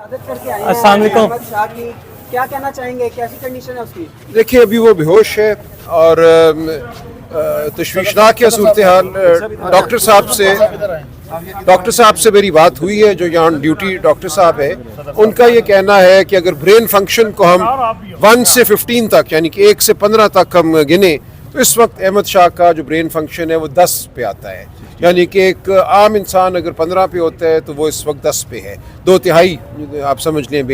अस्सलाम वालेकुम। अहमद शाह की क्या कहना चाहेंगे, कैसी कंडीशन है उसकी? देखिए अभी वो बेहोश है और तशवीशनाक है सूरत हाल। डॉक्टर साहब से मेरी बात हुई है, जो यहाँ ड्यूटी डॉक्टर साहब है, उनका ये कहना है कि अगर ब्रेन फंक्शन को हम 1 से 15 तक यानी कि 1 से 15 तक हम गिने तो इस वक्त अहमद शाह का जो ब्रेन फंक्शन है वो 10 पे आता है। यानी कि एक आम इंसान अगर 15 पे होता है तो वो इस वक्त 10 पे है। 2/3 आप समझ लें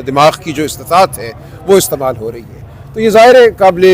दिमाग की जो इस्तिताअत है वो इस्तेमाल हो रही है। तो ये ज़ाहिर है काबिल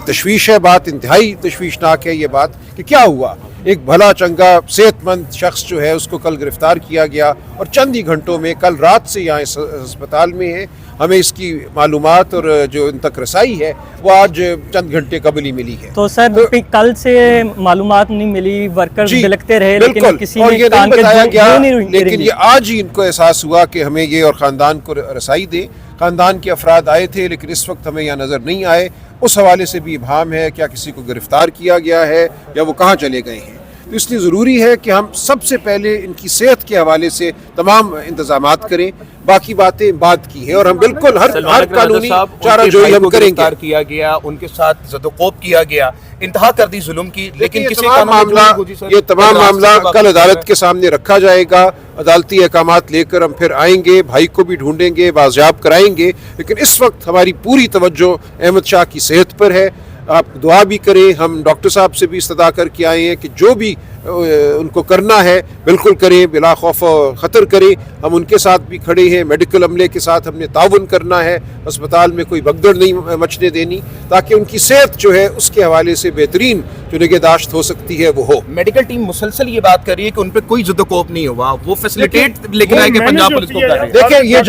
तशवीश है बात, इंतहाई तशवीशनाक है ये बात कि क्या हुआ। एक भला चंगा सेहतमंद शख्स जो है उसको कल गिरफ़्तार किया गया और चंद ही घंटों में, कल रात से यहाँ इस अस्पताल में है। हमें इसकी मालूमात और जो इन तक रसाई है वो आज चंद घंटे कबल ही मिली है। तो सर कल से मालूमात नहीं मिली, वर्कर्स बिलखते रहे लेकिन किसी और ने ये नहीं बताया गया, नहीं लेकिन ये आज ही इनको एहसास हुआ कि हमें ये और ख़ानदान को रसाई दे। ख़ानदान के अफराद आए थे लेकिन इस वक्त हमें यहाँ नज़र नहीं आए। उस हवाले से भी इब्हाम है क्या किसी को गिरफ़्तार किया गया है या वो कहाँ चले गए हैं। तो इसलिए ज़रूरी है कि हम सबसे पहले इनकी सेहत के हवाले से तमाम इंतज़ामात करें, बाकी बातें बाद की है और हम बिल्कुल हर कानूनी चाराजोई हम करेंगे। किया गया, उनके साथ ज़दोकोब किया गया, इंतहा कर दी जुल्म की, लेकिन किसी ये तमाम मामला कल अदालत के सामने रखा जाएगा। अदालती अहकामात लेकर हम फिर आएंगे, भाई को भी ढूंढेंगे, बाजियाब कराएंगे। लेकिन इस वक्त हमारी पूरी तवज्जो अहमद शाह की सेहत पर है। आप दुआ भी करें। हम डॉक्टर साहब से भी इस्तदा करके आए हैं कि जो भी उनको करना है बिल्कुल करें, बिला खौफ ख़तर करें। हम उनके साथ भी खड़े हैं, मेडिकल अमले के साथ हमने ताउन करना है, अस्पताल में कोई भगदड़ नहीं मचने देनी, ताकि उनकी सेहत जो है उसके हवाले से बेहतरीन जो निगहदाश्त हो सकती है वो हो। मेडिकल टीम मुसलसल ये बात कर रही है कि उन पर कोई ज़दोकोब नहीं हुआ, वो फैसिलिटेट लेकिन आए कि पंजाब पुलिस को कर रही है। देखिए ये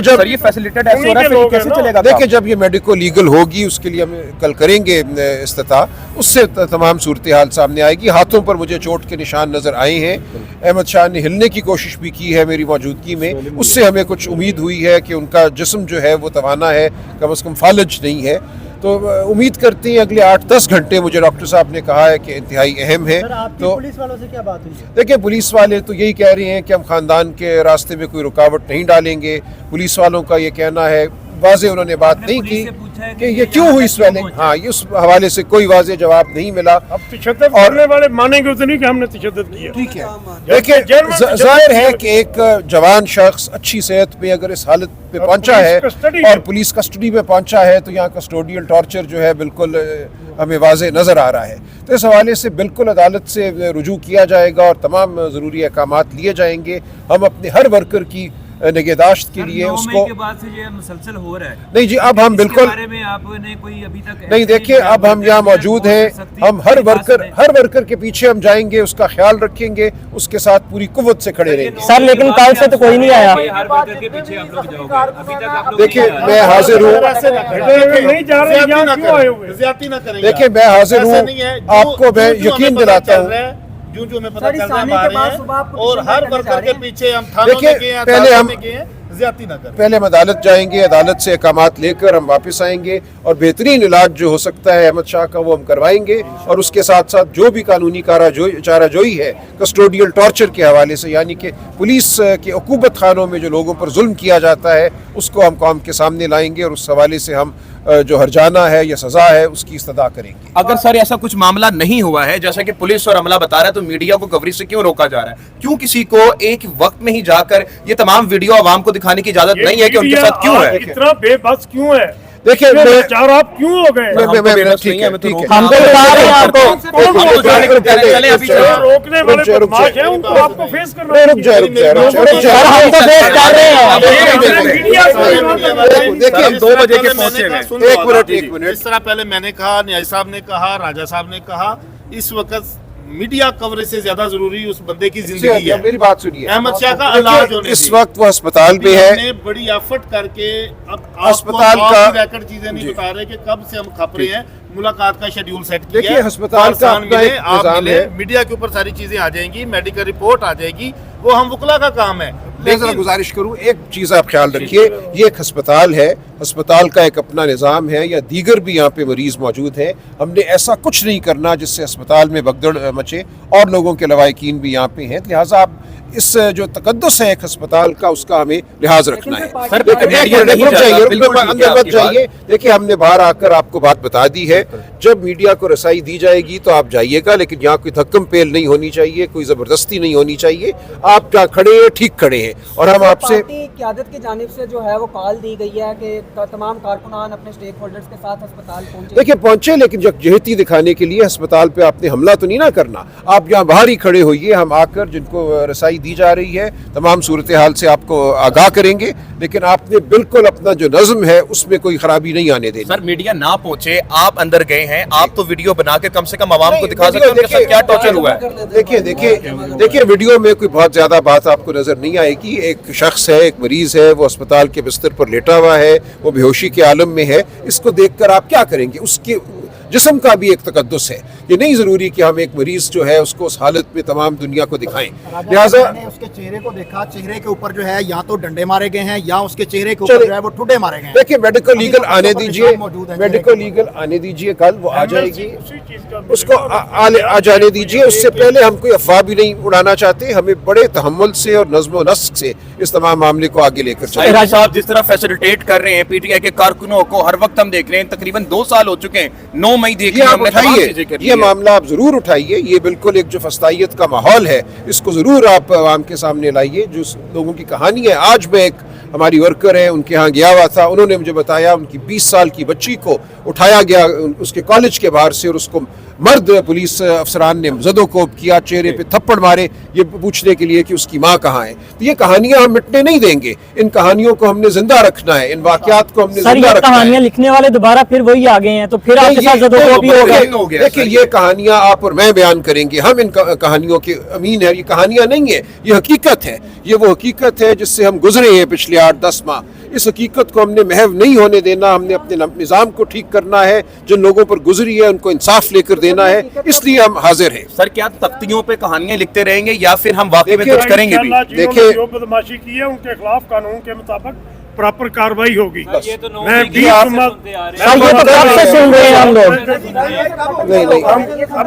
जब ये फैसिलिटेट ऐसे हो रहा है, कैसे चलेगा? देखिए जब ये मेडिको लीगल होगी उसके लिए हम कल करेंगे इस्तिता, उससे तमाम सूरत हाल सामने आएगी। हाथों पर मुझे चोट के निशान नज़र आए हैं। अहमद शाह ने हिलने की कोशिश भी की है मेरी मौजूदगी में, उससे हमें कुछ उम्मीद हुई है कि उनका जिस्म जो है वो तवाना है, कम अज़ कम फालज नहीं है। तो उम्मीद करते हैं अगले 8-10 घंटे, मुझे डॉक्टर साहब ने कहा है कि इंतहाई अहम है। तो पुलिस वालों से क्या बात हुई है? देखिए पुलिस वाले तो यही कह रहे हैं कि हम ख़ानदान के रास्ते में कोई रुकावट नहीं डालेंगे। पुलिस वालों का ये कहना है, वाज़े उन्होंने बात नहीं की कि ये क्यों हुई स्वेलिंग। हाँ, ये उस हवाले से कोई वाज़े जवाब नहीं मिला। अब तशद्दुद करने वाले मानेंगे तो नहीं कि हमने तशद्दुद किया। ठीक है, देखिए ज़ाहिर है कि एक जवान शख्स अच्छी सेहत में अगर इस हालत पे पहुंचा है और पुलिस कस्टडी में पहुंचा है तो यहाँ कस्टोडियल टॉर्चर जो है बिल्कुल हमें वाज़े नज़र आ रहा है। तो इस हवाले से बिल्कुल अदालत से रुजू किया जाएगा और तमाम ज़रूरी अहकामात लिए जाएंगे। हम अपने हर वर्कर की निगहदाश्त के लिए उसको के बाद से ये मुसलसल हो रहा है। नहीं जी, अब हम बिल्कुल बारे में आपने कोई अभी तक नहीं। देखिए अब हम यहाँ मौजूद हैं, हम हर वर्कर के पीछे हम जाएंगे, उसका ख्याल रखेंगे, उसके साथ पूरी कुव्वत से खड़े रहेंगे। सर लेकिन कल से तो कोई नहीं आया। हर वर्कर के पीछे आप लोग जाओगे, अभी तक आप लोग देखिए मैं हाजिर हूँ। देखिए मैं हाजिर हूँ, आपको मैं यकीन दिलाता हूँ। जो हमें पता चल रहा है हमारे और हर वर्कर के पीछे हम थानों में गए हैं, पहले हम ज्यादती ना करें। पहले हम अदालत जाएंगे, अदालत से अहकामात लेकर हम वापस आएंगे और बेहतरीन इलाज जो हो सकता है अहमद शाह का वो हम करवाएंगे। और उसके साथ साथ जो भी कानूनी चाराजोई है कस्टोडियल टॉर्चर के हवाले से, यानी कि पुलिस के उकूबत खानों में जो लोगों पर जुल्म किया जाता है, उसको हम कौम के सामने लाएंगे और उस हवाले से हम जो हरजाना है या सज़ा है उसकी इस्तदा करेंगे। अगर सर ऐसा कुछ मामला नहीं हुआ है जैसा कि पुलिस और अमला बता रहा है, तो मीडिया को कवरेज से क्यों रोका जा रहा है? क्यों किसी को एक वक्त में ही जाकर ये तमाम वीडियो आवाम को दिखाने की इजाजत नहीं है कि उनके साथ क्यों है? इतना बेबस क्यों है? देखिए आप क्यों हो गए? ठीक है, हम तो बता रहे हैं आपको। रोकने वाले बदमाश हैं, उनको आपको फेस करना है। रुक जाए हम तो फेस कर रहे हैं। देखिए 2 बजे के पहुंचे हुए। एक मिनट। इस तरह पहले मैंने कहा, न्याय साहब ने कहा, राजा साहब ने कहा, इस वक्त मीडिया कवरेज से ज्यादा जरूरी उस बंदे की जिंदगी है। मेरी बात सुनिए, अहमद शाह का इलाज होने इस वक्त वो अस्पताल में है। हमने बड़ी एफर्ट करके अब अस्पताल का रैकेट चीजें नहीं बता रहे कि कब से हम खप रहे हैं। मुलाकात का शेड्यूल सेट किया। देखिए अस्पताल का अपना एक निज़ाम है, मीडिया के ऊपर सारी चीजें आ जाएंगी, मेडिकल रिपोर्ट आ जाएगी, वो हम वकला का काम है। मैं जरा गुजारिश करूं, एक चीज़ आप ख्याल रखिए, ये एक अस्पताल है, अस्पताल का एक अपना निज़ाम है, या दीगर भी यहाँ पे मरीज मौजूद हैं। हमने ऐसा कुछ नहीं करना जिससे अस्पताल में भगदड़ मचे और लोगों के लवाहिकीन भी यहाँ पे हैं। लिहाजा आप इस जो तकद्दुस है एक अस्पताल का उसका हमें लिहाज रखना है। सर, लेकिन मीडिया एक मिनट नहीं रुक जाता, जाइए, बिल्कुल ठीक है अंदर मत आपकी बात। जाइए। देखिए हमने बाहर आकर आपको बात बता दी है, जब मीडिया को रसाई दी जाएगी तो आप जाइएगा, लेकिन यहाँ कोई धक्कम पेल नहीं होनी चाहिए, कोई ज़बरदस्ती नहीं होनी चाहिए। आप जहाँ खड़े हैं ठीक खड़े हैं, और हम आपसे पार्टी क़यादत की जानिब से जो है वो कॉल दी गई है कि तमाम कारकुनान अपने स्टेक होल्डर्स के साथ अस्पताल पहुंचे। देखिए पहुंचे, लेकिन यकजहती दिखाने के लिए अस्पताल पे आपने हमला तो नहीं ना करना। आप यहाँ बाहर ही खड़े होइए, हम आकर जिनको रसाई दी जा रही है तमाम सूरत हाल से आपको आगाह करेंगे, लेकिन आपने बिल्कुल अपना जो नज़म है उसमें कोई खराबी नहीं आने देनी। सर मीडिया ना पहुंचे, आप अंदर गए हैं, आप तो वीडियो बना के कम से कम आवाम को दिखा सकते हैं उनके साथ क्या टॉर्चर हुआ है। देखिए वीडियो में कोई बहुत ज़्यादा बात आपको नज़र नहीं आएगी। एक शख्स है, एक मरीज़ है, वो अस्पताल के बिस्तर पर लेटा हुआ है, वो बेहोशी के आलम में है। इसको देखकर आप क्या करेंगे? उसके जिस्म का भी एक तकद्दुस है। ये नहीं ज़रूरी कि हम एक मरीज़ जो है उसको उस हालत में तमाम दुनिया को दिखाएं। लिहाजा मैंने उसके चेहरे को देखा, चेहरे के ऊपर जो है या तो डंडे मारे गए हैं या उसके चेहरे के ऊपर जो है वो ठुड्डे मारे गए हैं। देखिए मेडिकल लीगल आने दीजिए, मौजूद है, मेडिकल लीगल आने दीजिए, कल वो आ जाएगी, उसको आ जाने दीजिए। उससे पहले हम कोई अफवाह भी नहीं उड़ाना चाहते। हमें बड़े तहम्मुल से और नज़्म व नस्क से इस तमाम मामले को आगे लेकर चलें। राज साहब जिस तरह फैसिलिटेट कर रहे हैं पीटीआई के कारकुनों को, हर वक्त हम देख रहे हैं, तकरीबन 2 साल हो चुके हैं, 9 मई देखिए ये आप हमने तमाम उठाइए, चीजें कर ली ये हैं। मामला आप जरूर उठाइए। ये बिल्कुल एक जो फस्तायत का माहौल है इसको जरूर आप आवाम के सामने लाइए। जो लोगों की कहानी है, आज मैं एक हमारी वर्कर है उनके यहाँ गया हुआ था, उन्होंने मुझे बताया उनकी 20 साल की बच्ची को उठाया गया उसके कॉलेज के बाहर से, और उसको मर्द पुलिस अफसरान ने ज़दोकोब किया, चेहरे पे थप्पड़ मारे, ये पूछने के लिए कि उसकी माँ कहाँ है। तो ये कहानियां हम मिटने नहीं देंगे, इन कहानियों को हमने जिंदा रखना है, इन वाकयात को हमने सर जिंदा ये रखना है। कहानियां लिखने वाले दोबारा फिर वही आ गए हैं, तो फिर आपके साथ ज़दोकोबी होगा। देखिए ये कहानियां आप और मैं बयान करेंगे, हम इन कहानियों के अमीन है। ये कहानियां नहीं है, ये हकीकत है। ये वो हकीकत है जिससे हम गुजरे हैं पिछले 8-10 माह। इस हकीकत को हमने महव नहीं होने देना। हमने अपने निज़ाम को ठीक करना है, जिन लोगों पर गुजरी है उनको इंसाफ लेकर देना है, इसलिए हम हाजिर हैं। सर क्या तख्तियों पे कहानियां लिखते रहेंगे या फिर हम वाकई में कुछ करेंगे भी? देखिए जो बदमाशी की है उनके खिलाफ कानून के मुताबिक प्रॉपर कार्रवाई होगी। ये तो 9 मैं मई 20 से उम्र- सुनते आ रहे सर ये तो कब से सुन रहे हैं हम लोग। नहीं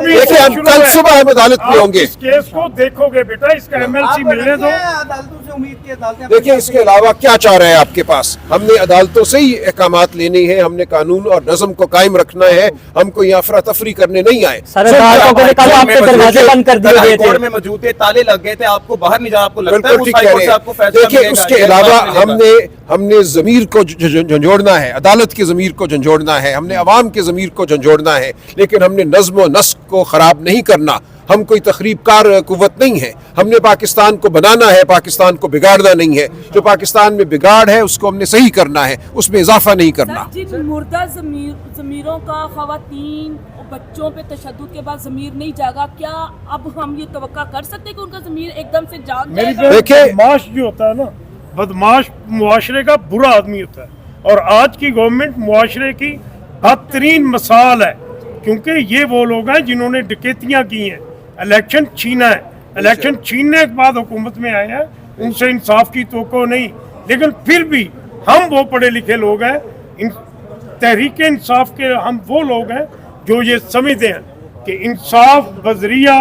देखिए हम कल सुबह हम अदालत में होंगे। इस केस को देखोगे बेटा, इसका एमएलसी मिलने दो। अदालतों से उम्मीद की अदालतें देखिए इसके अलावा क्या चाह रहे हैं आपके पास? हमने अदालतों से ही अहकामात लेने हैं, हमने कानून और नज़म को कायम रखना है, हमको यहाँ अफरा तफरी करने नहीं आए। सर अदालतों को कल आपके दरवाजे बंद कर दिए गए कोर्ट थे। में मौजूद थे, ताले लग गए थे, आपको बाहर नहीं जाना, आपको लगता है बिल्कुल उस ठीक हाई कह कोर्ट रहे से हैं। आपको फैसला देखिए मिलेगा, उसके या अलावा जवाब मिलेगा? हमने ज़मीर को झंझोड़ना है, अदालत की ज़मीर को झंझोड़ना है, हमने अवाम के ज़मीर को झंझोड़ना है, लेकिन हमने नज़्म व नस्क को ख़राब नहीं करना। हम कोई तखरीबकार कुव्वत नहीं है। हमने पाकिस्तान को बनाना है, पाकिस्तान को बिगाड़ना नहीं है। जो पाकिस्तान में बिगाड़ है उसको हमने सही करना है, उसमें इजाफा नहीं करना। जिन मुर्दा ज़मीरों का ख़वातीन और बच्चों पे तशद्दुद के बाद ज़मीर नहीं जागा, क्या अब हम ये तवक्का कर सकते हैं कि उनका ज़मीर एकदम से जाग मेरी जाएगा? देखिए- बदमाश जो होता है ना, बदमाश मुआशरे का बुरा आदमी होता है, और आज की गवर्नमेंट मुआशरे की बदतरीन मिसाल है, क्योंकि ये वो लोग हैं जिन्होंने डकैतियां की हैं, इलेक्शन छीना है, इलेक्शन छीनने के बाद हुकूमत में आए हैं, उनसे इंसाफ की तवक्को नहीं। लेकिन फिर भी हम वो पढ़े लिखे लोग हैं, इन तहरीक इंसाफ के हम वो लोग हैं जो ये समझते हैं कि इंसाफ बजरिया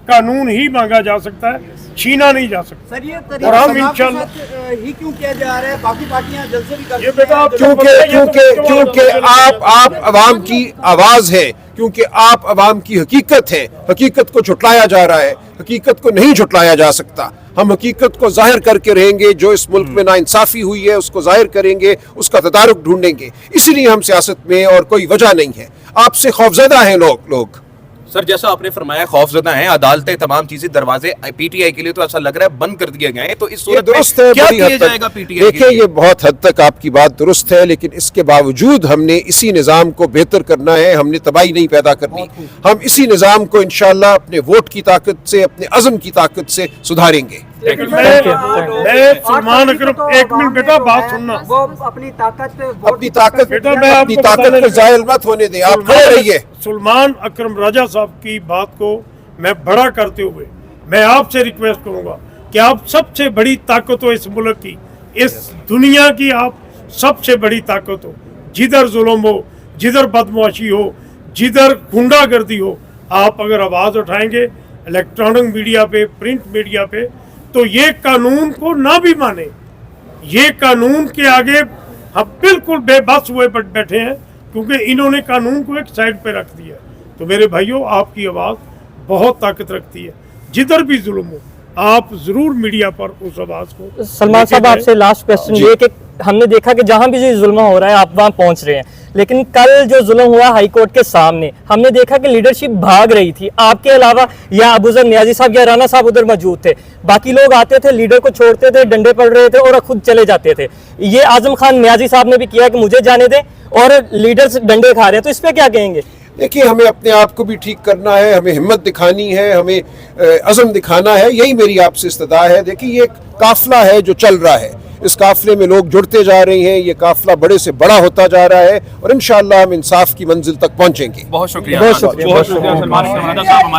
कानून ही मांगा जा सकता है, छीना नहीं जा सकता। सर ये और हम तरीका इंशाल्लाह ही क्यों किया जा रहा है? बाकी पार्टियां जलसे भी कर ये बेटा आप क्योंकि आप अवाम की आवाज़ है, क्योंकि आप अवाम की हकीकत है। हकीकत को झुटलाया जा रहा है, हकीकत को नहीं झुटलाया जा सकता। हम हकीकत को जाहिर करके रहेंगे, जो इस मुल्क में नाइंसाफ़ी हुई है उसको जाहिर करेंगे, उसका तदारुक ढूंढेंगे। इसीलिए हम सियासत में, और कोई वजह नहीं है। आपसे खौफजदा हैं लोग। सर जैसा आपने फरमाया खौफजदा हैं, अदालतें तमाम चीजें, दरवाजे पीटीआई के लिए तो ऐसा लग रहा है बंद कर दिए गए हैं, तो इस ये सूरत में दुरुस्त है, क्या बड़ी किया हद तक। जाएगा पीटीआई? देखिए ये बहुत हद तक आपकी बात दुरुस्त है, लेकिन इसके बावजूद हमने इसी निज़ाम को बेहतर करना है। हमने तबाही नहीं पैदा करनी। हम इसी निज़ाम को इंशाअल्लाह अपने वोट की ताकत से, अपने अज़म की ताकत से सुधारेंगे। मैं सलमान अकरम, एक मिनट बेटा बात सुनना। वो अपनी ताकत अपनी ताकत बेटा मैं अपनी आपको ताकत बताने को लगा। जायल मत होने दें, आप खड़े रहिए। सलमान अकरम राजा साहब की बात को मैं बड़ा करते हुए मैं आपसे रिक्वेस्ट करूंगा कि आप सबसे बड़ी ताकत हो इस मुल्क की, इस दुनिया की आप सबसे बड़ी ताकत हो। जिधर जुल्म हो, जिधर बदमाशी हो, जिधर गुंडागर्दी हो, आप अगर आवाज़ उठाएंगे इलेक्ट्रॉनिक मीडिया पे, प्रिंट मीडिया पे, तो ये कानून को ना भी माने, ये कानून के आगे हम बिल्कुल बेबस हुए बैठे हैं, क्योंकि इन्होंने कानून को एक साइड पे रख दिया। तो मेरे भाइयों, आपकी आवाज़ बहुत ताकत रखती है, जिधर भी जुल्म हो आप जरूर मीडिया पर उस आवाज़ को। सलमान साहब, आपसे लास्ट क्वेश्चन ये कि हमने देखा कि जहां भी जुल्म हो रहा है आप वहां पहुंच रहे हैं, लेकिन कल जो जुल्म हुआ हाई कोर्ट के सामने, हमने देखा कि लीडरशिप भाग रही थी, आपके अलावा या अबूजर नियाजी साहब या राना साहब उधर मौजूद थे, बाकी लोग आते थे, लीडर को छोड़ते थे, डंडे पड़ रहे थे और खुद चले जाते थे। ये आजम खान नियाजी साहब ने भी किया कि मुझे जाने दें, और लीडर्स डंडे खा रहे हैं, तो इस पे क्या कहेंगे? देखिए, हमें अपने आप को भी ठीक करना है, हमें हिम्मत दिखानी है, हमें अज़म दिखाना है, यही मेरी आपसे इस्तदा है। देखिए, ये एक काफिला है जो चल रहा है, इस काफिले में लोग जुड़ते जा रहे हैं, ये काफिला बड़े से बड़ा होता जा रहा है और इंशाअल्लाह हम इंसाफ की मंजिल तक पहुंचेंगे। बहुत शुक्रिया। बहुत शुक्रिया। सलमान साहब हमारे